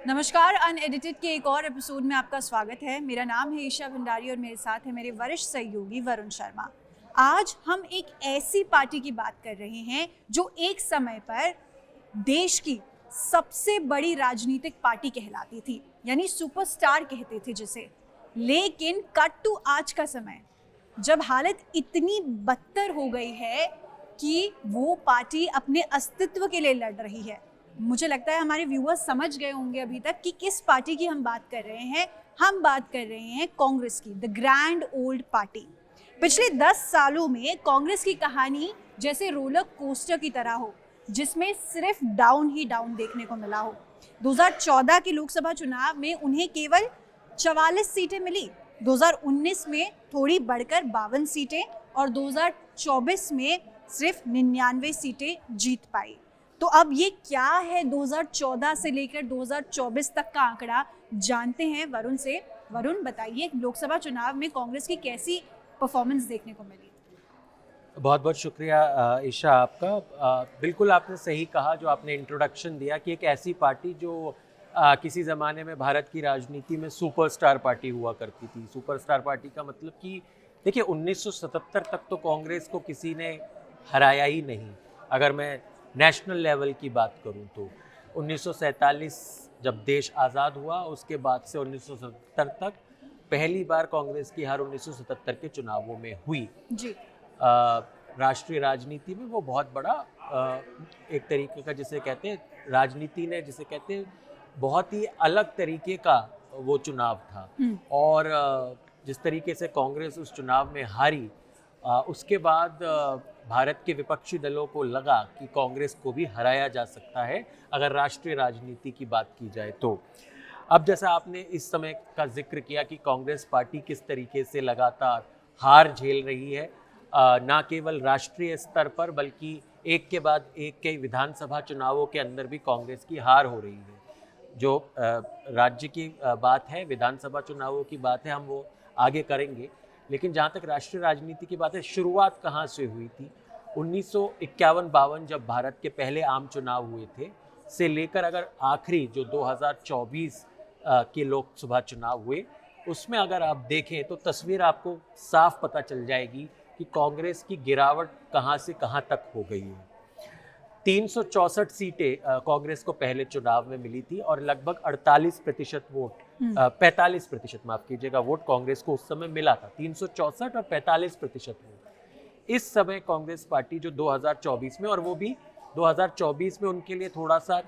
नमस्कार, अनएडिटेड के एक और एपिसोड में आपका स्वागत है। मेरा नाम है ईशा भंडारी और मेरे साथ है मेरे वरिष्ठ सहयोगी वरुण शर्मा। आज हम एक ऐसी पार्टी की बात कर रहे हैं जो एक समय पर देश की सबसे बड़ी राजनीतिक पार्टी कहलाती थी, यानी सुपरस्टार कहते थे जिसे। लेकिन कट टू आज का समय, जब हालत इतनी बदतर हो गई है कि वो पार्टी अपने अस्तित्व के लिए लड़ रही है। मुझे लगता है हमारे व्यूअर्स समझ गए होंगे अभी तक कि किस पार्टी की हम बात कर रहे हैं। हम बात कर रहे हैं कांग्रेस की, द ग्रैंड ओल्ड पार्टी। पिछले 10 सालों में कांग्रेस की कहानी जैसे रोलर कोस्टर की तरह हो, जिसमें सिर्फ डाउन ही डाउन देखने को मिला हो। 2014 के लोकसभा चुनाव में उन्हें केवल 44 सीटें मिली, 2019 में थोड़ी बढ़कर 52 सीटें और 2024 में सिर्फ 99 सीटें जीत पाई। तो अब ये क्या है 2014 से लेकर 2024 तक का आंकड़ा, जानते हैं वरुण से। वरुण, बताइए लोकसभा चुनाव में कांग्रेस की कैसी परफॉर्मेंस देखने को मिली? बहुत बहुत शुक्रिया ईशा आपका। बिल्कुल आपने सही कहा जो आपने इंट्रोडक्शन दिया कि एक ऐसी पार्टी जो किसी ज़माने में भारत की राजनीति में सुपरस्टार पार्टी हुआ करती थी। सुपरस्टार पार्टी का मतलब कि देखिए 1977 तक तो कांग्रेस को किसी ने हराया ही नहीं। अगर मैं नेशनल लेवल की बात करूं तो 1947 जब देश आज़ाद हुआ, उसके बाद से 1977 तक पहली बार कांग्रेस की हार 1977 के चुनावों में हुई जी। राष्ट्रीय राजनीति में वो बहुत बड़ा एक तरीके का जिसे कहते हैं राजनीति ने जिसे कहते हैं बहुत ही अलग तरीके का वो चुनाव था। और जिस तरीके से कांग्रेस उस चुनाव में हारी, उसके बाद भारत के विपक्षी दलों को लगा कि कांग्रेस को भी हराया जा सकता है अगर राष्ट्रीय राजनीति की बात की जाए तो। अब जैसा आपने इस समय का जिक्र किया कि कांग्रेस पार्टी किस तरीके से लगातार हार झेल रही है, ना केवल राष्ट्रीय स्तर पर बल्कि एक के बाद एक के विधानसभा चुनावों के अंदर भी कांग्रेस की हार हो रही है। जो राज्य की बात है, विधानसभा चुनावों की बात है, हम वो आगे करेंगे। लेकिन जहाँ तक राष्ट्रीय राजनीति की बात है, शुरुआत कहाँ से हुई थी? 1951-52 जब भारत के पहले आम चुनाव हुए थे से लेकर अगर आखिरी जो 2024 के लोकसभा चुनाव हुए, उसमें अगर आप देखें तो तस्वीर आपको साफ पता चल जाएगी कि कांग्रेस की गिरावट कहाँ से कहाँ तक हो गई है। 364 सीटें कांग्रेस को पहले चुनाव में मिली थी और लगभग 48% वोट 45% माफ कीजिएगा वोट कांग्रेस को उस समय मिला था। 364 और 45% वोट। इस समय कांग्रेस पार्टी जो 2024 में, और वो भी 2024 में उनके लिए थोड़ा सा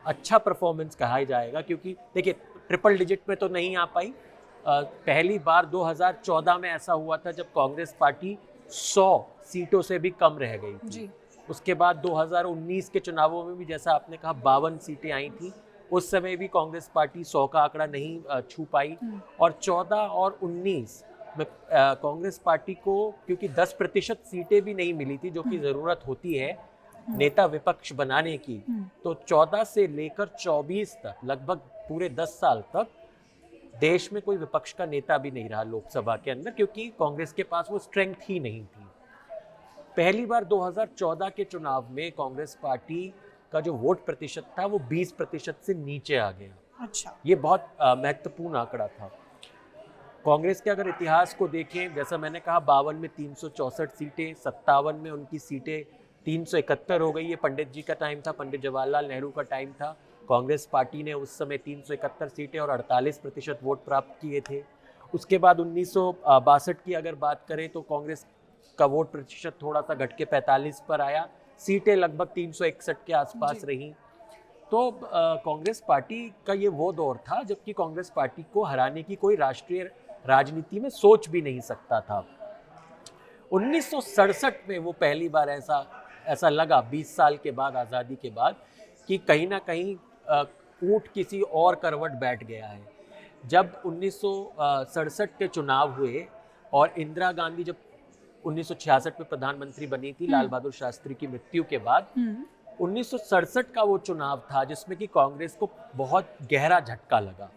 अच्छा परफॉर्मेंस कहा जाएगा, क्योंकि देखिए ट्रिपल डिजिट में तो नहीं आ पाई। पहली बार 2014 में ऐसा हुआ था जब कांग्रेस पार्टी 100 सीटों से भी कम रह गई थी जी। उसके बाद 2019 के चुनावों में भी जैसा आपने कहा 52 सीटें आई थी, उस समय भी कांग्रेस पार्टी 100 का आंकड़ा नहीं छू पाई। और 14 और 19 में कांग्रेस पार्टी को क्योंकि 10% सीटें भी नहीं मिली थी, जो कि ज़रूरत होती है नेता विपक्ष बनाने की, तो 14 से लेकर 24 तक लगभग पूरे 10 साल तक देश में कोई विपक्ष का नेता भी नहीं रहा लोकसभा के अंदर, क्योंकि कांग्रेस के पास वो स्ट्रेंथ ही नहीं थी। पहली बार 2014 के चुनाव में कांग्रेस पार्टी का जो वोट प्रतिशत था वो 20% से नीचे आ गया। अच्छा, ये बहुत महत्वपूर्ण आंकड़ा था। कांग्रेस के अगर इतिहास को देखें, जैसा मैंने कहा 52 में 364 सीटें, 57 में उनकी सीटें 371 हो गई। ये पंडित जी का टाइम था, पंडित जवाहरलाल नेहरू का टाइम था। कांग्रेस पार्टी ने उस समय 371 सीटें और 48% वोट प्राप्त किए थे। उसके बाद 1962 की अगर बात करें तो कांग्रेस का वोट प्रतिशत थोड़ा सा घट के 45 पर आया, सीटें लगभग 361 के आसपास रहीं। तो कांग्रेस पार्टी का ये वो दौर था जबकि कांग्रेस पार्टी को हराने की कोई राष्ट्रीय राजनीति में सोच भी नहीं सकता था। 1967 में वो पहली बार ऐसा लगा 20 साल के बाद, आज़ादी के बाद, कि कहीं ना कहीं ऊंट किसी और करवट बैठ गया है। जब 1967 के चुनाव हुए और इंदिरा गांधी जब 1966 में प्रधानमंत्री बनी थी लाल बहादुर शास्त्री की मृत्यु के बाद, 1967 का वो चुनाव था जिसमें कि कांग्रेस को बहुत गहरा झटका लगा।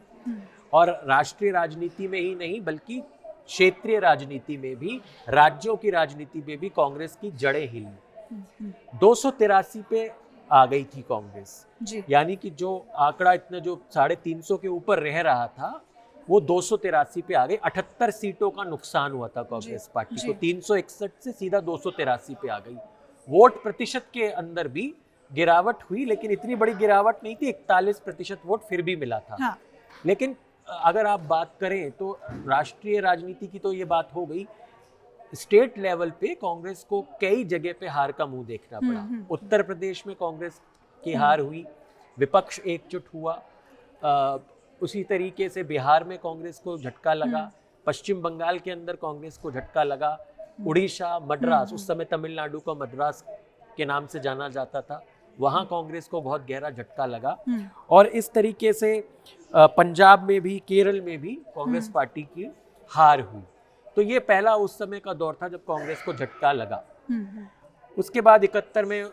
और राष्ट्रीय राजनीति में ही नहीं बल्कि क्षेत्रीय राजनीति में भी, राज्यों की राजनीति में भी कांग्रेस की जड़ें हिली। 283 पे आ गई थी कांग्रेस। जी। यानी कि जो आंकड़ा इतना जो 350 के ऊपर रह रहा था वो 283 पे आ गई। 78 सीटों का नुकसान हुआ था कांग्रेस पार्टी जी। को, 361 से सीधा 283 पे आ गई। वोट प्रतिशत के अंदर भी गिरावट हुई, लेकिन इतनी बड़ी गिरावट नहीं थी, 41% वोट फिर भी मिला था। हाँ। लेकिन अगर आप बात करें तो राष्ट्रीय राजनीति की तो ये बात हो गई, स्टेट लेवल पे कांग्रेस को कई जगह पे हार का मुंह देखना पड़ा। उत्तर प्रदेश में कांग्रेस की हार हुई, विपक्ष एकजुट हुआ। उसी तरीके से बिहार में कांग्रेस को झटका लगा, पश्चिम बंगाल के अंदर कांग्रेस को झटका लगा, उड़ीसा, मद्रास, उस समय तमिलनाडु को मद्रास के नाम से जाना जाता था, वहाँ कांग्रेस को बहुत गहरा झटका लगा। और इस तरीके से पंजाब में भी, केरल में भी कांग्रेस पार्टी की हार हुई। तो ये पहला उस समय का दौर था जब कांग्रेस को झटका लगा। उसके बाद 71 में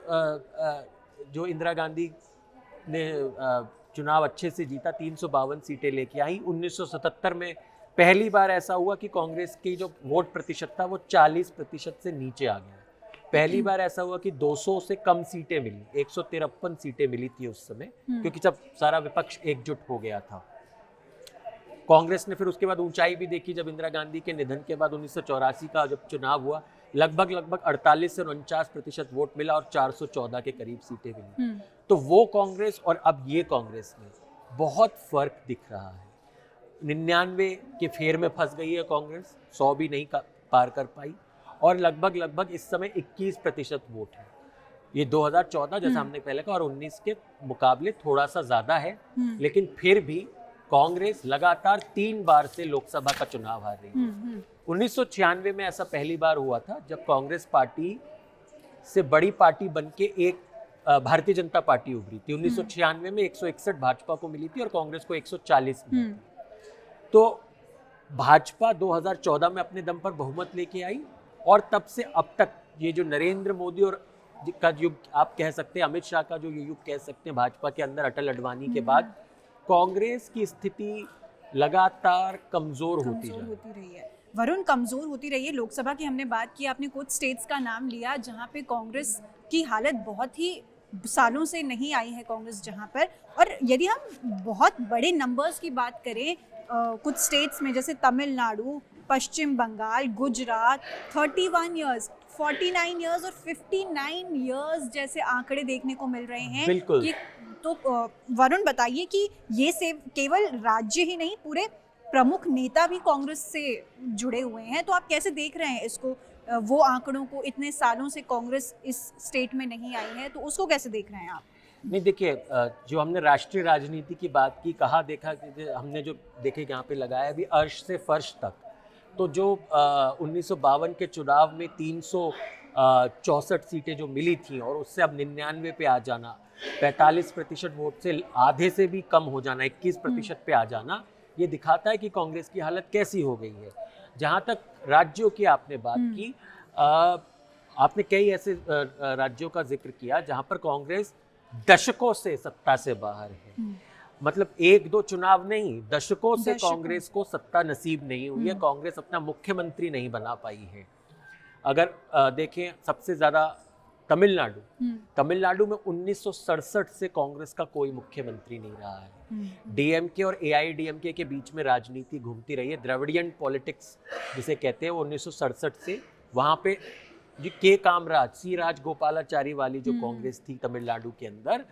जो इंदिरा गांधी ने चुनाव अच्छे से जीता, 352 सीटें लेके आई। 1977 में पहली बार ऐसा हुआ कि कांग्रेस की जो वोट प्रतिशत था वो 40% से नीचे आ गया। पहली बार ऐसा हुआ कि 200 से कम सीटें मिली, 153 सीटें मिली थी उस समय, क्योंकि जब सारा विपक्ष एकजुट हो गया था। कांग्रेस ने फिर उसके बाद ऊंचाई भी देखी जब इंदिरा गांधी के निधन के बाद 1984 का जब चुनाव हुआ, लगभग 48 से 49% वोट मिला और 414 के करीब सीटें मिली। तो वो कांग्रेस और अब ये कांग्रेस में बहुत फर्क दिख रहा है। 99 के फेर में फंस गई है कांग्रेस, 100 भी नहीं पार कर पाई, और लगभग इस समय 21% वोट है। ये 2014 जैसा हमने पहले कहा और 19 के मुकाबले थोड़ा सा ज्यादा है, लेकिन फिर भी कांग्रेस लगातार 3 बार से लोकसभा का चुनाव हार रही है। 1996 में ऐसा पहली बार हुआ था जब कांग्रेस पार्टी से बड़ी पार्टी बनके एक भारतीय जनता पार्टी उभरी थी। 1996 में 161 भाजपा को मिली थी और कांग्रेस को 140 मिली थी। तो भाजपा 2014 में अपने दम पर बहुमत लेके आई, और तब से अब तक ये जो नरेंद्र मोदी और का युग आप कह सकते हैं, अमित शाह का जो युग कह सकते हैं भाजपा के अंदर, अटल अडवाणी के बाद कांग्रेस की स्थिति लगातार कमजोर होती रही है। वरुण, कमजोर होती रही है। लोकसभा की हमने बात की, आपने कुछ स्टेट्स का नाम लिया जहां पे कांग्रेस की हालत बहुत ही सालों से नहीं आई है कांग्रेस जहां पर। और यदि हम बहुत बड़े नंबर्स की बात करें, कुछ स्टेट्स में जैसे तमिलनाडु, पश्चिम बंगाल, गुजरात, 31 ईयर्स, 49 ईयर्स और 59 ईयर्स जैसे आंकड़े देखने को मिल रहे हैं। बिल्कुल। कि तो वरुण बताइए कि ये सिर्फ केवल राज्य ही नहीं, पूरे प्रमुख नेता भी कांग्रेस से जुड़े हुए हैं। तो आप कैसे देख रहे हैं इसको, वो आंकड़ों को? इतने सालों से कांग्रेस इस स्टेट में नहीं आई है, तो उसको कैसे देख रहे हैं आप? नहीं, देखिए, जो हमने राष्ट्रीय राजनीति की बात की, कहा देखा कि हमने जो देखे यहाँ पे लगाया भी अर्श से फर्श तक, तो जो 1952 के चुनाव में 364 सीटें जो मिली थी और उससे अब 99 पे आ जाना, 45% वोट से आधे से भी कम हो जाना, 21% पे आ जाना, ये दिखाता है कि कांग्रेस की हालत कैसी हो गई है। जहाँ तक राज्यों की आपने बात की, आपने कई ऐसे राज्यों का जिक्र किया जहाँ पर कांग्रेस दशकों से सत्ता से बाहर है। मतलब 1-2 चुनाव नहीं, दशकों से कांग्रेस को सत्ता नसीब नहीं हुई है। कांग्रेस अपना मुख्यमंत्री नहीं बना पाई है। अगर देखें सबसे ज्यादा तमिलनाडु में 1967 से कांग्रेस का कोई मुख्यमंत्री नहीं रहा है। डीएमके और एआईडीएमके के बीच में राजनीति घूमती रही है, द्रविडियन पॉलिटिक्स जिसे कहते हैं, वो 1967 से वहाँ पे जो के कामराज, सी राजगोपालाचारी वाली जो कांग्रेस थी तमिलनाडु के अंदर,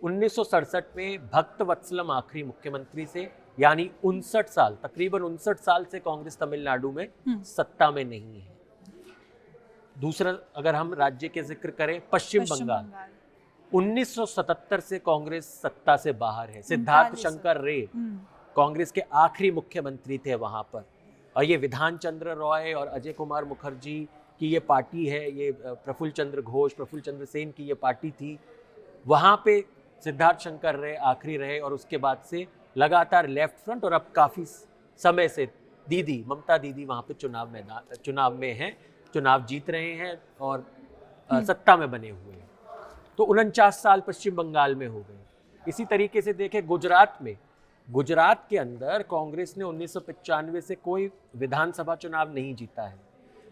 1967 में भक्तवत्सलम आखिरी मुख्यमंत्री से, यानी 59 साल, तकरीबन 59 साल से कांग्रेस तमिलनाडु में सत्ता में नहीं है। दूसरा अगर हम राज्य के जिक्र करें, पश्चिम बंगाल 1977 से कांग्रेस सत्ता से बाहर है। सिद्धार्थ शंकर रे कांग्रेस के आखिरी मुख्यमंत्री थे वहां पर, और ये विधान चंद्र रॉय और अजय कुमार मुखर्जी की ये पार्टी है, ये प्रफुल्ल चंद्र घोष, प्रफुल्ल चंद्र सेन की ये पार्टी थी। वहां पे सिद्धार्थ शंकर रे आखिरी रहे, और उसके बाद से लगातार लेफ्ट फ्रंट, और अब काफी समय से दीदी ममता दीदी वहां पे चुनाव में हैं, चुनाव जीत रहे हैं और सत्ता में बने हुए हैं। तो 49 साल पश्चिम बंगाल में हो गए। इसी तरीके से देखें गुजरात के अंदर कांग्रेस ने 1995 से कोई विधानसभा चुनाव नहीं जीता है।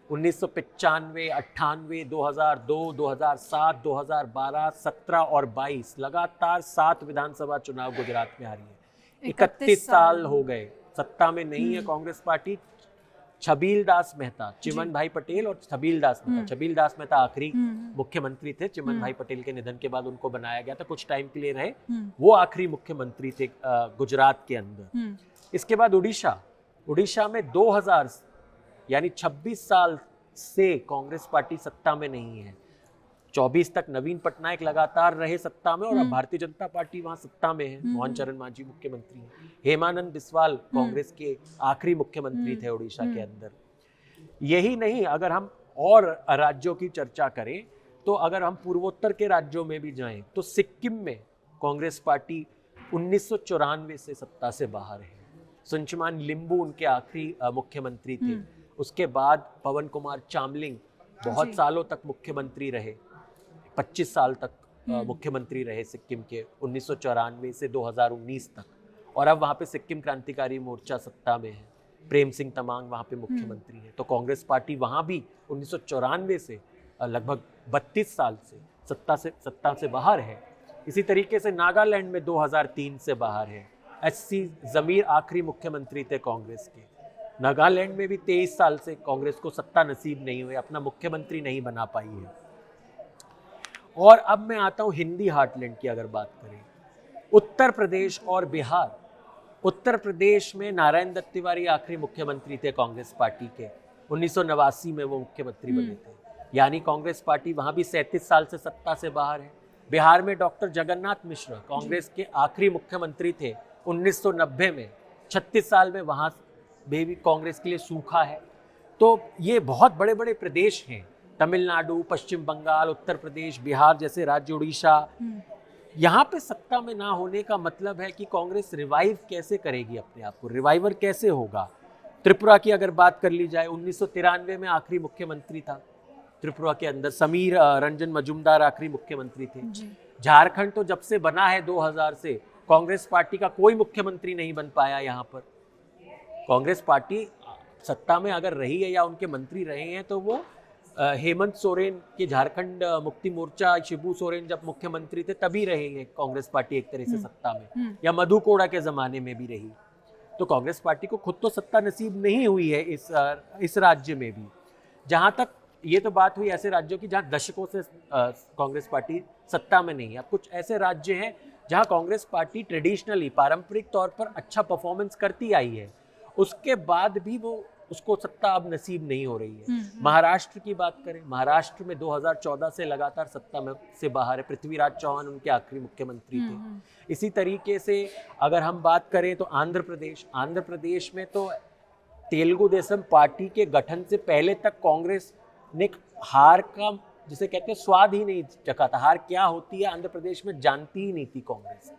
1995, 98, 2002, 2007, 2012, 17 और 22 लगातार 7 विधानसभा चुनाव गुजरात में हारी है। 31 साल हो गए सत्ता में नहीं है कांग्रेस पार्टी। छबील दास मेहता, चिमन भाई पटेल और छबील दास मेहता, छबील दास मेहता आखिरी मुख्यमंत्री थे। चिमन भाई पटेल के निधन के बाद उनको बनाया गया था, कुछ टाइम के लिए रहे, वो आखिरी मुख्यमंत्री थे गुजरात के अंदर। इसके बाद उड़ीसा में 2000 यानी 26 साल से कांग्रेस पार्टी सत्ता में नहीं है। 24 तक नवीन पटनायक लगातार रहे सत्ता में और अब भारतीय जनता पार्टी वहां सत्ता में है। मोहन चरण मांझी मुख्यमंत्री हैं। हेमानंद बिस्वाल कांग्रेस के आखिरी मुख्यमंत्री थे उड़ीसा के अंदर। यही नहीं, अगर हम और राज्यों की चर्चा करें तो अगर हम पूर्वोत्तर के राज्यों में भी जाएं तो सिक्किम में कांग्रेस पार्टी 1994 से सत्ता से बाहर है। सुनचमान लिंबू उनके आखिरी मुख्यमंत्री थे। उसके बाद पवन कुमार चामलिंग बहुत सालों तक मुख्यमंत्री रहे, 25 साल तक मुख्यमंत्री रहे सिक्किम के, 1994 से 2019 तक। और अब वहाँ पे सिक्किम क्रांतिकारी मोर्चा सत्ता में है। प्रेम सिंह तमांग वहाँ पे मुख्यमंत्री है। तो कांग्रेस पार्टी वहाँ भी 1994 से लगभग 32 साल से सत्ता से बाहर है। इसी तरीके से नागालैंड में 2003 से बाहर है। एचसी जमीर आखिरी मुख्यमंत्री थे कांग्रेस के। नागालैंड में भी 23 साल से कांग्रेस को सत्ता नसीब नहीं हुई, अपना मुख्यमंत्री नहीं बना पाई है। और अब मैं आता हूं हिंदी हार्टलैंड की अगर बात करें, उत्तर प्रदेश और बिहार। उत्तर प्रदेश में नारायण दत्त तिवारी आखिरी मुख्यमंत्री थे कांग्रेस पार्टी के, 1989 में वो मुख्यमंत्री बने थे। यानी कांग्रेस पार्टी वहां भी 37 साल से सत्ता से बाहर है। बिहार में डॉक्टर जगन्नाथ मिश्र कांग्रेस के आखिरी मुख्यमंत्री थे 1990 में, 36 साल में वहां भी कांग्रेस के लिए सूखा है। तो ये बहुत बड़े बड़े प्रदेश हैं, तमिलनाडु, पश्चिम बंगाल, उत्तर प्रदेश, बिहार जैसे राज्य, उड़ीसा। यहाँ पे सत्ता में ना होने का मतलब है कि कांग्रेस रिवाइव कैसे करेगी अपने आप को, रिवाइवर कैसे होगा। त्रिपुरा की अगर बात कर ली जाए, 1993 में आखिरी मुख्यमंत्री था त्रिपुरा के अंदर, समीर रंजन मजूमदार आखिरी मुख्यमंत्री थे। झारखंड तो जब से बना है 2000 से, कांग्रेस पार्टी का कोई मुख्यमंत्री नहीं बन पाया। यहाँ पर कांग्रेस पार्टी सत्ता में अगर रही है या उनके मंत्री रहे हैं तो वो हेमंत सोरेन के झारखंड मुक्ति मोर्चा, शिबू सोरेन जब मुख्यमंत्री थे तभी रहेंगे कांग्रेस पार्टी एक तरह से सत्ता में, या मधु कोड़ा के जमाने में भी रही। तो कांग्रेस पार्टी को खुद तो सत्ता नसीब नहीं हुई है इस राज्य में भी। जहां तक ये तो बात हुई ऐसे राज्यों की जहां दशकों से कांग्रेस पार्टी सत्ता में नहीं है। अब कुछ ऐसे राज्य हैं जहां कांग्रेस पार्टी ट्रेडिशनली, पारंपरिक तौर पर अच्छा परफॉर्मेंस करती आई है, उसके बाद भी वो उसको सत्ता अब नसीब नहीं हो रही है। महाराष्ट्र की बात करें, महाराष्ट्र में 2014 से लगातार सत्ता में से बाहर है। पृथ्वीराज चौहान उनके आखिरी मुख्यमंत्री थे। इसी तरीके से अगर हम बात करें तो आंध्र प्रदेश में तो तेलुगु देशम पार्टी के गठन से पहले तक कांग्रेस ने हार का, जिसे कहते हैं, स्वाद ही नहीं चखा था। हार क्या होती है आंध्र प्रदेश में जानती ही नहीं थी कांग्रेस।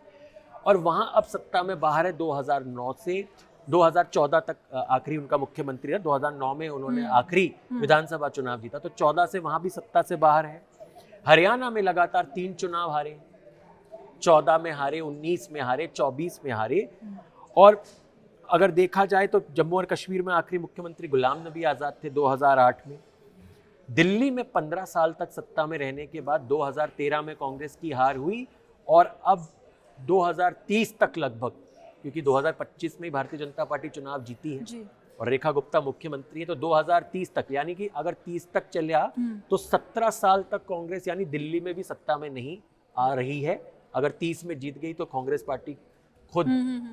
और वहां अब सत्ता में बाहर है 2009 से 2014 तक आखिरी उनका मुख्यमंत्री है। 2009 में उन्होंने आखिरी विधानसभा चुनाव जीता, तो 14 से वहां भी सत्ता से बाहर है। हरियाणा में लगातार 3 चुनाव हारे, 14 में हारे, 19 में हारे, 24 में हारे। और अगर देखा जाए तो जम्मू और कश्मीर में आखिरी मुख्यमंत्री गुलाम नबी आज़ाद थे 2008 में। दिल्ली में 15 साल तक सत्ता में रहने के बाद 2013 में कांग्रेस की हार हुई और अब 2030 तक लगभग, क्योंकि 2025 में भारतीय जनता पार्टी चुनाव जीती है और रेखा गुप्ता मुख्यमंत्री है, तो 2030 तक, यानी कि अगर 30 तक चला तो 17 साल तक कांग्रेस यानी दिल्ली में भी सत्ता में नहीं आ रही है। अगर 30 में जीत गई तो कांग्रेस पार्टी खुद,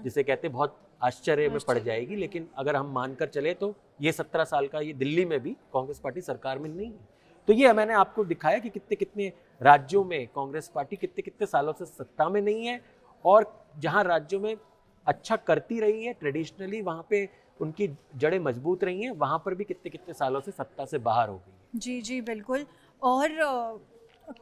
जिसे कहते हैं, बहुत आश्चर्य में पड़ जाएगी। लेकिन अगर हम मानकर चले तो ये 17 साल का ये दिल्ली में भी कांग्रेस पार्टी सरकार में नहीं है। तो ये मैंने आपको दिखाया कि कितने कितने राज्यों में कांग्रेस पार्टी कितने कितने सालों से सत्ता में नहीं है, और जहां राज्यों में अच्छा करती रही है ट्रेडिशनली, वहां पे उनकी जड़ें मजबूत रही हैं, वहां पर भी कितने कितने सालों से सत्ता से बाहर हो गई है। जी जी बिल्कुल। और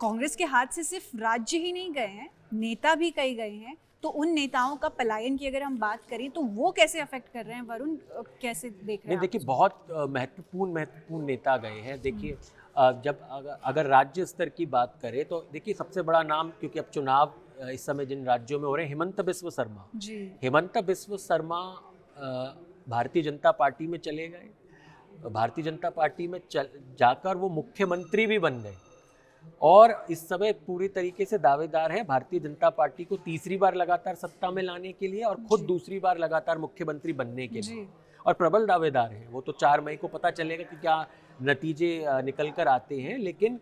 कांग्रेस के हाथ से सिर्फ राज्य ही नहीं गए हैं, नेता भी कई गए हैं। तो उन नेताओं का पलायन की अगर हम बात करें तो वो कैसे अफेक्ट कर रहे हैं, वरुण कैसे देख रहे हैं? देखिए, बहुत महत्वपूर्ण नेता गए हैं। देखिए, जब अगर राज्य स्तर की बात करें तो देखिए सबसे बड़ा नाम, क्योंकि अब चुनाव इस समय जिन राज्यों में हो रहे हैं, हेमंत बिस्व शर्मा जी। हेमंत बिस्व शर्मा भारतीय जनता पार्टी में चले गए भारतीय जनता पार्टी में जाकर वो मुख्यमंत्री भी बन गए और इस समय पूरी तरीके से दावेदार है भारतीय जनता पार्टी को तीसरी बार लगातार सत्ता में लाने के लिए और खुद दूसरी बार लगातार मुख्यमंत्री बनने के लिए, और प्रबल दावेदार है वो। तो 4 मई को पता चलेगा कि क्या नतीजे निकल कर आते हैं, लेकिन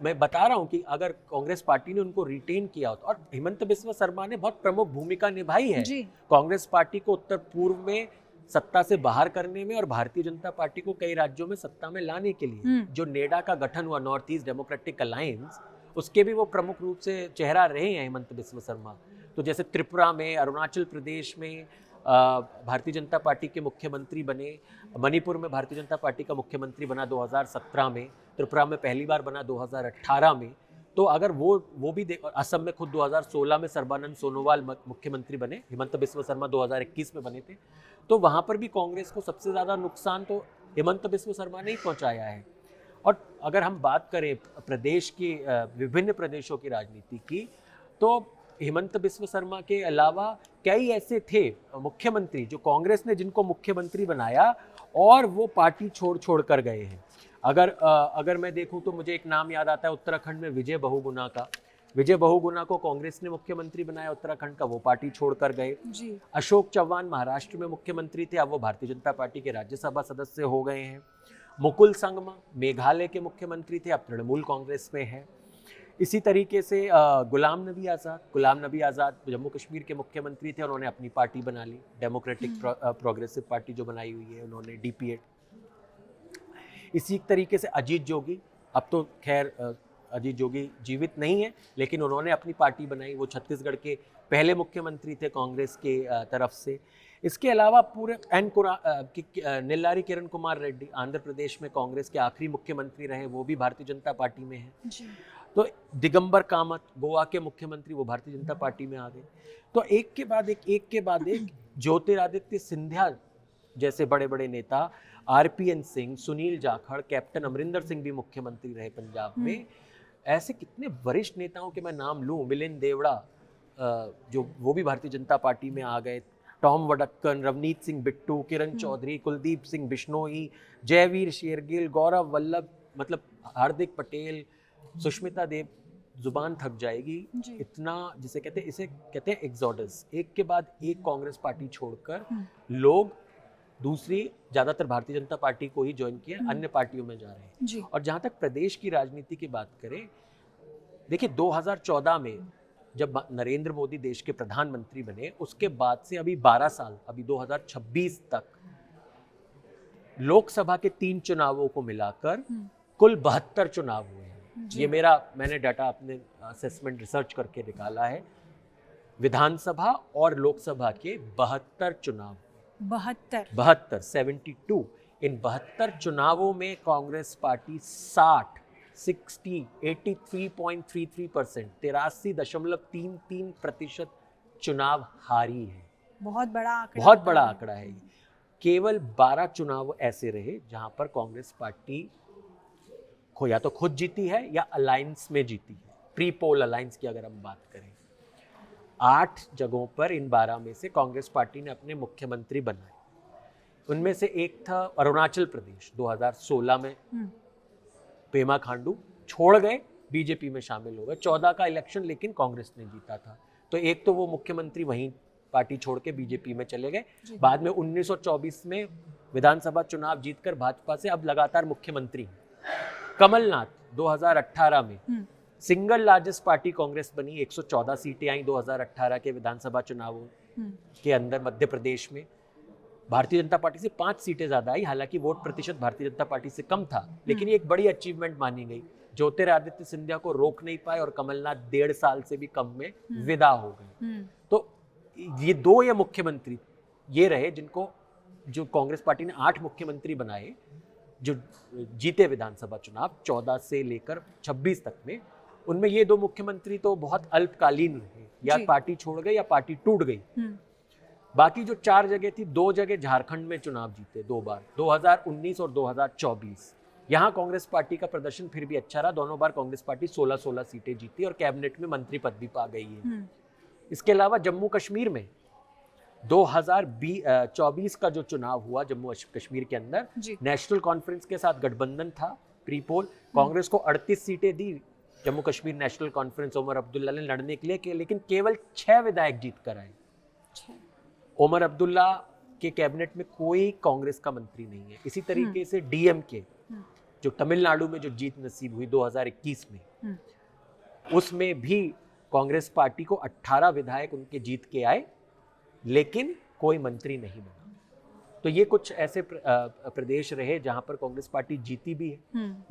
मैं बता रहा हूं कि अगर कांग्रेस पार्टी ने उनको रिटेन किया होता, और हिमंत बिस्वा शर्मा ने बहुत प्रमुख भूमिका निभाई है कांग्रेस पार्टी को उत्तर पूर्व में सत्ता से बाहर करने में और भारतीय जनता पार्टी को कई राज्यों में सत्ता में लाने के लिए। जो नेडा का गठन हुआ, नॉर्थ ईस्ट डेमोक्रेटिक अलायंस, उसके भी वो प्रमुख रूप से चेहरा रहे हैं हिमंत बिस्वा शर्मा। तो जैसे त्रिपुरा में, अरुणाचल प्रदेश में भारतीय जनता पार्टी के मुख्यमंत्री बने, मणिपुर में भारतीय जनता पार्टी का मुख्यमंत्री बना 2017 में, त्रिपुरा में पहली बार बना 2018 में। तो अगर वो भी असम में खुद 2016 में सर्बानंद सोनोवाल मुख्यमंत्री बने, हिमंत बिस्वा शर्मा 2021 में बने थे। तो वहाँ पर भी कांग्रेस को सबसे ज़्यादा नुकसान तो हिमंत बिस्वा शर्मा ने ही पहुँचाया है। और अगर हम बात करें प्रदेश की, विभिन्न प्रदेशों की राजनीति की, तो हिमंत बिस्वा शर्मा के अलावा कई ऐसे थे मुख्यमंत्री जो कांग्रेस ने जिनको मुख्यमंत्री बनाया और वो पार्टी छोड़ कर गए हैं। अगर मैं देखूं तो मुझे एक नाम याद आता है उत्तराखंड में विजय बहुगुणा का। विजय बहुगुणा को कांग्रेस ने मुख्यमंत्री बनाया उत्तराखंड का, वो पार्टी छोड़कर गए। अशोक चव्हाण महाराष्ट्र में मुख्यमंत्री थे, अब वो भारतीय जनता पार्टी के राज्यसभा सदस्य हो गए हैं। मुकुल संगमा मेघालय के मुख्यमंत्री थे, अब तृणमूल कांग्रेस में है। इसी तरीके से गुलाम नबी आज़ाद जम्मू कश्मीर के मुख्यमंत्री थे, उन्होंने अपनी पार्टी बना ली, डेमोक्रेटिक प्रोग्रेसिव पार्टी जो बनाई हुई है उन्होंने, DPA। इसी तरीके से अजीत जोगी, अब तो खैर अजीत जोगी जीवित नहीं है, लेकिन उन्होंने अपनी पार्टी बनाई, वो छत्तीसगढ़ के पहले मुख्यमंत्री थे कांग्रेस के तरफ से। इसके अलावा पूरे निल्लारी किरण कुमार रेड्डी आंध्र प्रदेश में कांग्रेस के आखिरी मुख्यमंत्री रहे, वो भी भारतीय जनता पार्टी में है। तो दिगंबर कामत गोवा के मुख्यमंत्री, वो भारतीय जनता पार्टी में आ गए। तो एक के बाद एक ज्योतिरादित्य सिंधिया जैसे बड़े बड़े नेता, RPN सिंह, सुनील जाखड़, कैप्टन अमरिंदर सिंह भी मुख्यमंत्री रहे पंजाब में। ऐसे कितने वरिष्ठ नेताओं के मैं नाम लूं, मिलिंद देवड़ा जो वो भी भारतीय जनता पार्टी में आ गए, टॉम वडक्कन, रवनीत सिंह बिट्टू, किरण चौधरी, कुलदीप सिंह बिश्नोई, जयवीर शेरगिल, गौरव वल्लभ, मतलब हार्दिक पटेल, सुष्मिता देव, जुबान थक जाएगी इतना, जिसे कहते हैं, इसे कहते हैं एग्जोडस। एक के बाद एक कांग्रेस पार्टी छोड़कर लोग दूसरी, ज्यादातर भारतीय जनता पार्टी को ही ज्वाइन किया, अन्य पार्टियों में जा रहे हैं। और जहां तक प्रदेश की राजनीति की बात करें, देखिए 2014 में जब नरेंद्र मोदी देश के प्रधानमंत्री बने, उसके बाद से अभी 12 साल, अभी 2026 तक लोकसभा के 3 चुनावों को मिलाकर कुल 72 चुनाव हुए हैं। ये मैंने डाटा अपने असेसमेंट रिसर्च करके निकाला है। विधानसभा और लोकसभा के 72 चुनाव, 72 इन 72 चुनावों में कांग्रेस पार्टी 83.33% 83.33% चुनाव हारी है। बहुत बड़ा आंकड़ा है। केवल 12 चुनाव ऐसे रहे जहां पर कांग्रेस पार्टी या तो खुद जीती है या अलायंस में जीती है। प्री पोल अलायंस की अगर हम बात करें, 8 जगहों पर इन 12 में से कांग्रेस पार्टी ने अपने मुख्यमंत्री बनाए। उनमें से एक था अरुणाचल प्रदेश, 2016 में पेमा खांडू छोड़ गए, बीजेपी में शामिल हो गए। 14 का इलेक्शन लेकिन कांग्रेस ने जीता था, तो एक तो वो मुख्यमंत्री वहीं पार्टी छोड़ के बीजेपी में चले गए। बाद में 1924 में विधानसभा चुनाव जीतकर भाजपा से अब लगातार मुख्यमंत्री। कमलनाथ 2018 में सिंगल लार्जेस्ट पार्टी कांग्रेस बनी, 114 सीटें आई 2018 के विधानसभा चुनावों के अंदर। मध्य प्रदेश में भारतीय जनता पार्टी से 5 सीटें ज्यादा आई, हालांकि वोट प्रतिशत भारतीय जनता पार्टी से कम था, लेकिन ये एक बड़ी अचीवमेंट मानी गई। ज्योतिरादित्य सिंधिया को रोक नहीं पाए और कमलनाथ 1.5 साल से भी कम में विदा हो गए। तो ये 2 ये मुख्यमंत्री ये रहे जिनको, जो कांग्रेस पार्टी ने 8 मुख्यमंत्री बनाए जो जीते विधानसभा चुनाव 14 से लेकर 26 तक में। उनमें ये 2 मुख्यमंत्री तो बहुत अल्पकालीन रहे, या पार्टी छोड़ गई या पार्टी टूट गई। बाकी जो 4 जगह थी, 2 जगह झारखंड में चुनाव जीते 2 बार, 2019 और 2024। यहाँ कांग्रेस पार्टी का प्रदर्शन फिर भी अच्छा रहा, दोनों बार कांग्रेस पार्टी 16-16 सीटें जीती और कैबिनेट में मंत्री पद भी पा गई है। इसके अलावा जम्मू कश्मीर में 2024 का जो चुनाव हुआ जम्मू कश्मीर के अंदर, जी। नेशनल कॉन्फ्रेंस के साथ गठबंधन था प्री पोल, कांग्रेस को 38 सीटें दी जम्मू कश्मीर नेशनल कॉन्फ्रेंस उमर अब्दुल्ला ने लड़ने के लिए, लेकिन केवल 6 विधायक जीत कर आए। उमर अब्दुल्ला के कैबिनेट में कोई कांग्रेस का मंत्री नहीं है। इसी तरीके से डीएमके जो तमिलनाडु में जो जीत नसीब हुई 2021 में, उसमें भी कांग्रेस पार्टी को 18 विधायक उनके जीत के आए, लेकिन कोई मंत्री नहीं बना। तो ये कुछ ऐसे प्रदेश रहे जहां पर कांग्रेस पार्टी जीती भी है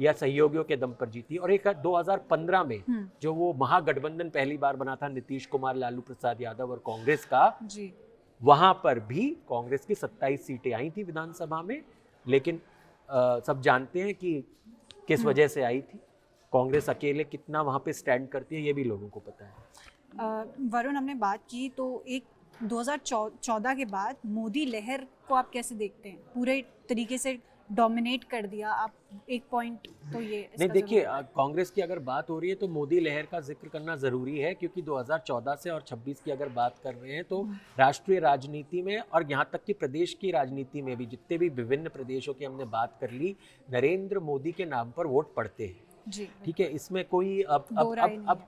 या सहयोगियों के दम पर जीती। और एक 2015 में जो वो महागठबंधन पहली बार बना था नीतीश कुमार, लालू प्रसाद यादव और कांग्रेस का जी। वहां पर भी कांग्रेस की 27 सीटें आई थी विधानसभा में, लेकिन सब जानते हैं कि किस वजह से आई थी। कांग्रेस अकेले कितना वहां पे स्टैंड करती है ये भी लोगों को पता है। वरुण, हमने बात की तो एक 2014 के बाद मोदी लहर को आप कैसे देखते हैं? पूरे तरीके से डोमिनेट कर दिया आप, एक पॉइंट तो ये नहीं, देखिए कांग्रेस की अगर बात हो रही है तो मोदी लहर का जिक्र करना जरूरी है, क्योंकि 2014 से और 26 की अगर बात कर रहे हैं तो राष्ट्रीय राजनीति में और यहाँ तक कि प्रदेश की राजनीति में भी जितने भी विभिन्न प्रदेशों की हमने बात कर ली, नरेंद्र मोदी के नाम पर वोट पड़ते हैं। ठीक है, इसमें कोई अब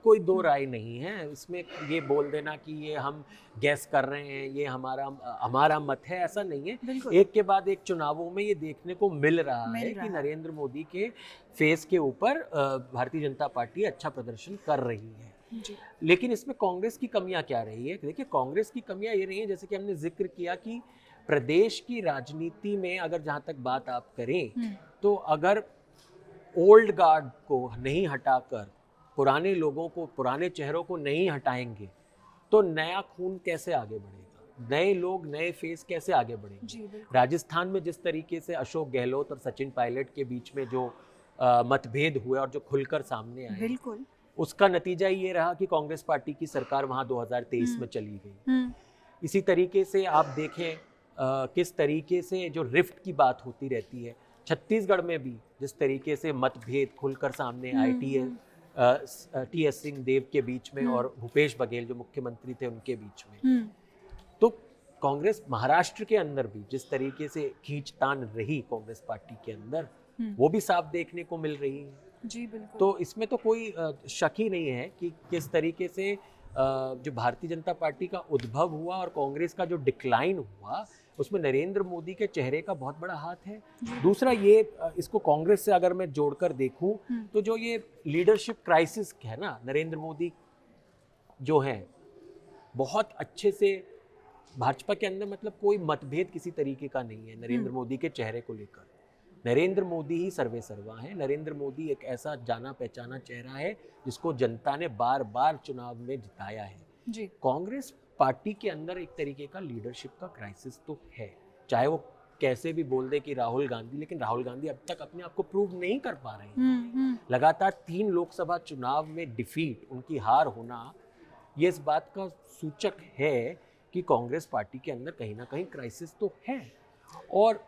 कोई दो राय नहीं है। इसमें ये बोल देना कि ये हम गैस कर रहे हैं, ये हमारा मत है, ऐसा नहीं है। एक के बाद एक चुनावों में ये देखने को मिल रहा है कि नरेंद्र मोदी के फेस के ऊपर भारतीय जनता पार्टी अच्छा प्रदर्शन कर रही है। लेकिन इसमें कांग्रेस की कमियां क्या रही है? देखिए, कांग्रेस की कमियां ये रही है, जैसे कि हमने जिक्र किया कि प्रदेश की राजनीति में अगर जहां तक बात आप करें तो अगर ओल्ड गार्ड को नहीं हटाकर, पुराने लोगों को, पुराने चेहरों को नहीं हटाएंगे तो नया खून कैसे आगे बढ़ेगा? नए लोग, नए फेस कैसे आगे बढ़ेंगे? राजस्थान में जिस तरीके से अशोक गहलोत और सचिन पायलट के बीच में जो मतभेद हुए और जो खुलकर सामने आए, बिल्कुल उसका नतीजा ये रहा कि कांग्रेस पार्टी की सरकार वहां 2023 में चली गई। इसी तरीके से आप देखें किस तरीके से जो रिफ्ट की बात होती रहती है, छत्तीसगढ़ में भी जिस तरीके से मतभेद खुलकर सामने आए टी.एस. सिंहदेव के बीच में और भूपेश बघेल जो मुख्यमंत्री थे उनके बीच में, तो कांग्रेस महाराष्ट्र के अंदर भी जिस तरीके से खींचतान रही कांग्रेस पार्टी के अंदर, वो भी साफ देखने को मिल रही है। जी बिल्कुल। तो इसमें तो कोई शक ही नहीं है कि किस तरीके से जो भारतीय जनता पार्टी का उद्भव हुआ और कांग्रेस का जो डिक्लाइन हुआ, उसमें नरेंद्र मोदी के चेहरे का बहुत बड़ा हाथ है। दूसरा ये, इसको कांग्रेस से अगर मैं जोड़कर देखूं तो जो ये लीडरशिप क्राइसिस है ना, नरेंद्र मोदी जो है बहुत अच्छे से भाजपा के अंदर, मतलब कोई मतभेद किसी तरीके का नहीं है नरेंद्र मोदी के चेहरे को लेकर। नरेंद्र मोदी ही सर्वे सर्वा है। नरेंद्र मोदी एक ऐसा जाना पहचाना चेहरा है जिसको जनता ने बार बार चुनाव में जिताया है। जी। कांग्रेस पार्टी के अंदर एक तरीके का लीडरशिप का क्राइसिस तो है, चाहे वो कैसे भी बोल दे कि राहुल गांधी, लेकिन राहुल गांधी अब तक अपने आप को प्रूव नहीं कर पा रहे हैं। लगातार 3 लोकसभा चुनाव में डिफीट, उनकी हार होना, ये इस बात का सूचक है कि कांग्रेस पार्टी के अंदर कहीं ना कहीं क्राइसिस तो है। और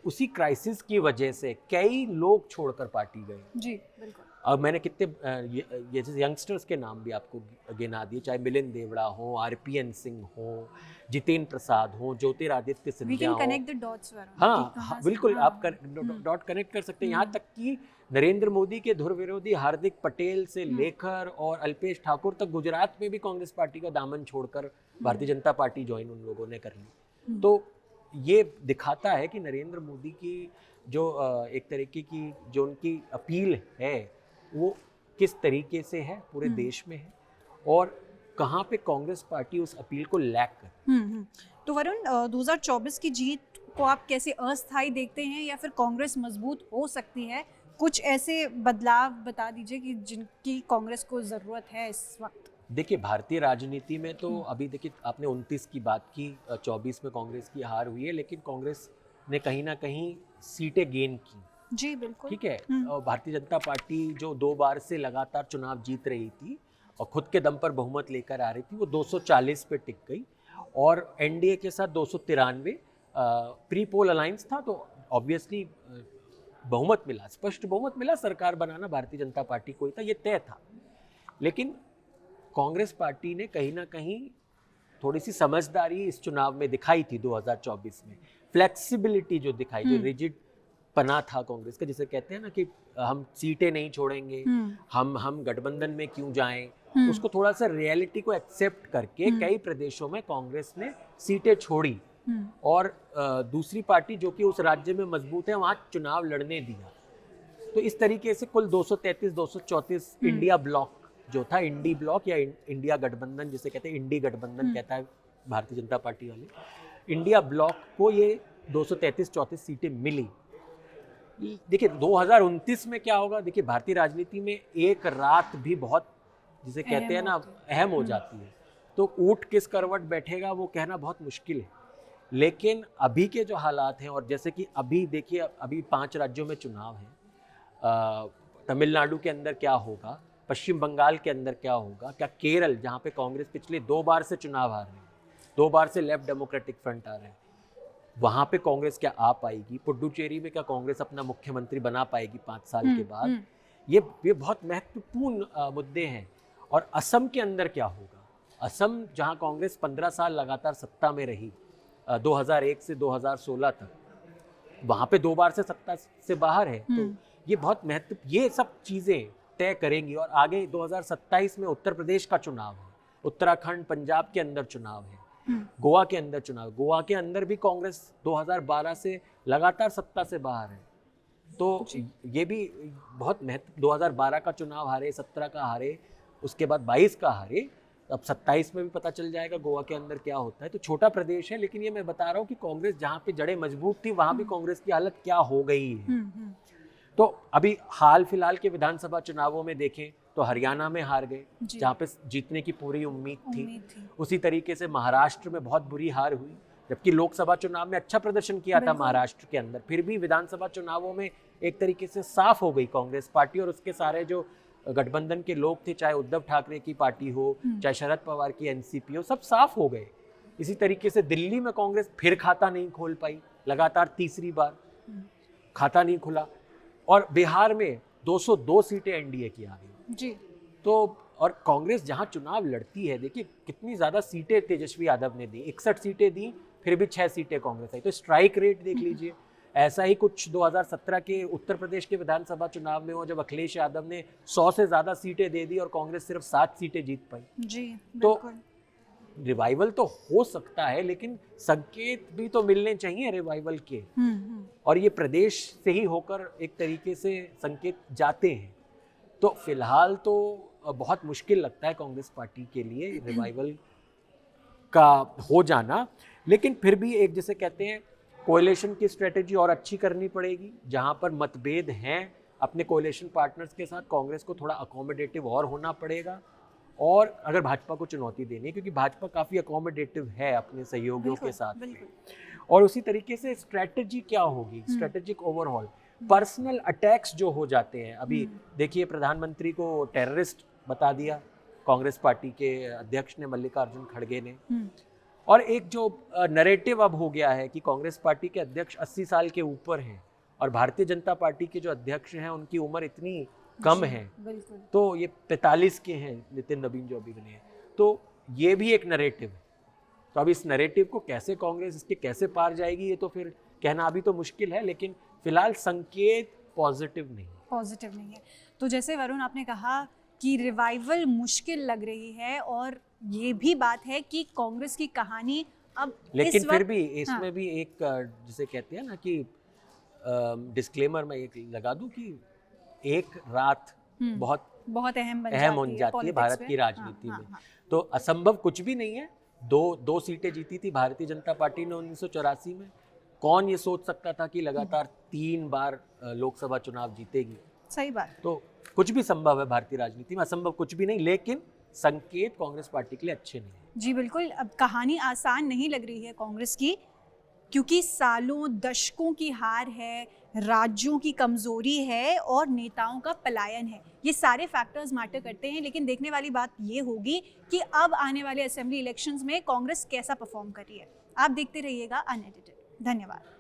उसी क्राइसिस की वजह से कई लोग छोड़कर पार्टी गए। जी बिल्कुल। अब मैंने कितने ये यंगस्टर्स के नाम भी आपको गिना दिए, चाहे मिलिंद देवड़ा हो, आरपीएन सिंह हो, जितेंद्र प्रसाद हो, ज्योतिरादित्य सिंधिया हो। Connect the dots. हाँ, बिल्कुल, आप डॉट कनेक्ट कर सकते हैं। यहाँ तक कि नरेंद्र मोदी के धुर विरोधी हार्दिक पटेल से लेकर और अल्पेश ठाकुर तक गुजरात में भी कांग्रेस पार्टी का दामन छोड़कर भारतीय जनता पार्टी ज्वाइन उन लोगों ने कर ली। तो ये दिखाता है कि नरेंद्र मोदी की जो एक तरीके की जो उनकी अपील है वो किस तरीके से है, पूरे देश में है, और कहाँ पे कांग्रेस पार्टी उस अपील को लैक कर। तो वरुण, 2024 की जीत को आप कैसे अस्थायी देखते हैं या फिर कांग्रेस मजबूत हो सकती है? कुछ ऐसे बदलाव बता दीजिए कि जिनकी कांग्रेस को जरूरत है इस वक्त। देखिए, भारतीय राजनीति में तो अभी देखिए, आपने 29 की बात की, 24 में कांग्रेस की हार हुई है, लेकिन कांग्रेस ने कहीं ना कहीं सीटें गेन की। जी बिल्कुल। ठीक है, और भारतीय जनता पार्टी जो 2 बार से लगातार चुनाव जीत रही थी और खुद के दम पर बहुमत लेकर आ रही थी, वो 240 पे टिक गई और एनडीए के साथ 293 प्री पोल अलायंस था, तो ऑब्वियसली बहुमत मिला, स्पष्ट बहुमत मिला, सरकार बनाना भारतीय जनता पार्टी को ही था, ये तय था। लेकिन कांग्रेस पार्टी ने कहीं ना कहीं थोड़ी सी समझदारी इस चुनाव में दिखाई थी 2024 में, फ्लेक्सिबिलिटी जो दिखाई, जो रिजिड पना था कांग्रेस का, जिसे कहते हैं ना कि हम सीटें नहीं छोड़ेंगे, हम गठबंधन में क्यों जाएं, उसको थोड़ा सा रियलिटी को एक्सेप्ट करके कई प्रदेशों में कांग्रेस ने सीटें छोड़ी और दूसरी पार्टी जो कि उस राज्य में मजबूत है वहां चुनाव लड़ने दिया। तो इस तरीके से कुल 233-234 इंडिया ब्लॉक जो था, इंडी ब्लॉक या इंडिया गठबंधन जिसे कहते हैं, इंडी गठबंधन कहता है भारतीय जनता पार्टी वाले, इंडिया ब्लॉक को ये 233-34 सीटें मिली। देखिए 2029 में क्या होगा, देखिए भारतीय राजनीति में एक रात भी बहुत, जिसे कहते हैं ना, अहम हो जाती है। तो ऊंट किस करवट बैठेगा वो कहना बहुत मुश्किल है, लेकिन अभी के जो हालात हैं, और जैसे कि अभी देखिए, अभी 5 राज्यों में चुनाव है, तमिलनाडु के अंदर क्या होगा, पश्चिम बंगाल के अंदर क्या होगा, क्या केरल जहाँ पे कांग्रेस पिछले 2 बार से चुनाव हार रही है, 2 बार से लेफ्ट डेमोक्रेटिक फ्रंट आ रहे हैं, वहाँ पे कांग्रेस क्या आ पाएगी, पुडुचेरी में क्या कांग्रेस अपना मुख्यमंत्री बना पाएगी 5 साल के बाद, ये बहुत महत्वपूर्ण मुद्दे हैं। और असम के अंदर क्या होगा, असम जहाँ कांग्रेस 15 साल लगातार सत्ता में रही, 2001 से 2016 तक, वहाँ पे 2 बार से सत्ता से बाहर है, तो ये बहुत ये सब चीज़ें तय करेंगी। और आगे 2027 में उत्तर प्रदेश का चुनाव है, उत्तराखंड, पंजाब के अंदर चुनाव है, गोवा के अंदर चुनाव, गोवा के अंदर भी कांग्रेस 2012 से लगातार सत्ता से बाहर है। तो ये भी बहुत महत्व, 2012 का चुनाव हारे, 17 का हारे, उसके बाद 22 का हारे, अब 27 में भी पता चल जाएगा गोवा के अंदर क्या होता है। तो छोटा प्रदेश है, लेकिन ये मैं बता रहा हूँ कि कांग्रेस जहाँ पे जड़ें मजबूत थी वहाँ भी कांग्रेस की हालत क्या हो गई है। तो अभी हाल फिलहाल के विधानसभा चुनावों में देखें तो हरियाणा में हार गए, जहाँ पे जीतने की पूरी उम्मीद थी। उसी तरीके से महाराष्ट्र में बहुत बुरी हार हुई, जबकि लोकसभा चुनाव में अच्छा प्रदर्शन किया था महाराष्ट्र के अंदर, फिर भी विधानसभा चुनावों में एक तरीके से साफ हो गई कांग्रेस पार्टी, और उसके सारे जो गठबंधन के लोग थे, चाहे उद्धव ठाकरे की पार्टी हो, चाहे शरद पवार की एनसीपी हो, सब साफ हो गए। इसी तरीके से दिल्ली में कांग्रेस फिर खाता नहीं खोल पाई, लगातार तीसरी बार खाता नहीं खुला, और बिहार में 202 सीटें एनडीए की आ गई जी। तो और कांग्रेस जहां चुनाव लड़ती है, देखिए कितनी ज़्यादा सीटें तेजस्वी यादव ने दी, 61 सीटें दी, फिर भी 6 सीटें कांग्रेस आई। तो स्ट्राइक रेट देख लीजिए, ऐसा ही कुछ 2017 के उत्तर प्रदेश के विधानसभा चुनाव में हो, जब अखिलेश यादव ने 100 से ज़्यादा सीटें दे दी और कांग्रेस सिर्फ 7 सीटें जीत पाई जी। तो रिवाइवल तो हो सकता है, लेकिन संकेत भी तो मिलने चाहिए रिवाइवल के, और ये प्रदेश से ही होकर एक तरीके से संकेत जाते हैं। तो फिलहाल तो बहुत मुश्किल लगता है कांग्रेस पार्टी के लिए रिवाइवल का हो जाना, लेकिन फिर भी एक जिसे कहते हैं कोएलिशन की स्ट्रेटेजी और अच्छी करनी पड़ेगी। जहां पर मतभेद हैं अपने कोएलिशन पार्टनर्स के साथ, कांग्रेस को थोड़ा अकोमोडेटिव और होना पड़ेगा, और अगर भाजपा को चुनौती देनी है, क्योंकि भाजपा काफ़ी अकोमोडेटिव है अपने सहयोगियों के साथ में। और उसी तरीके से स्ट्रैटेजी क्या होगी, स्ट्रैटेजिक ओवरऑल, पर्सनल अटैक्स जो हो जाते हैं, अभी देखिए प्रधानमंत्री को टेररिस्ट बता दिया कांग्रेस पार्टी के अध्यक्ष ने, मल्लिकार्जुन खड़गे ने, और एक जो नैरेटिव अब हो गया है कि कांग्रेस पार्टी के अध्यक्ष 80 साल के ऊपर हैं, और भारतीय जनता पार्टी के जो अध्यक्ष हैं उनकी उम्र इतनी कम है, तो ये 45 के हैं, नितिन नवीन जो अभी बने हैं। तो ये भी एक नैरेटिव है। तो अब इस नैरेटिव को कैसे कांग्रेस इसके कैसे पार जाएगी, ये तो फिर कहना अभी तो मुश्किल है, लेकिन फिलहाल संकेत पॉजिटिव नहीं है। तो जैसे वरुण आपने कहा कि रिवाइवल मुश्किल लग रही है, और ये भी बात है कि कांग्रेस की कहानी अब लेकिन फिर भी इसमें भी एक जिसे कहते हैं ना कि डिस्क्लेमर मैं एक लगा दूं कि एक रात बहुत अहम हो जाती है भारत की राजनीति में। तो असंभव कुछ भी नहीं है। दो सीटें जीती थी भारतीय जनता पार्टी ने 1984 में। कौन ये सोच सकता था कि लगातार 3 बार लोकसभा चुनाव जीतेगी। सही बात। तो कुछ भी संभव है भारतीय राजनीति में, असंभव कुछ भी नहीं, लेकिन संकेत कांग्रेस पार्टी के लिए अच्छे नहीं है। जी बिल्कुल। अब कहानी आसान नहीं लग रही है कांग्रेस की, क्योंकि सालों दशकों की हार है, राज्यों की कमजोरी है और नेताओं का पलायन है। ये सारे फैक्टर्स मैटर करते हैं, लेकिन देखने वाली बात ये होगी कि अब आने वाले असेंबली इलेक्शंस में कांग्रेस कैसा परफॉर्म कर रही है। आप देखते रहिएगा अनएडिटेड। धन्यवाद।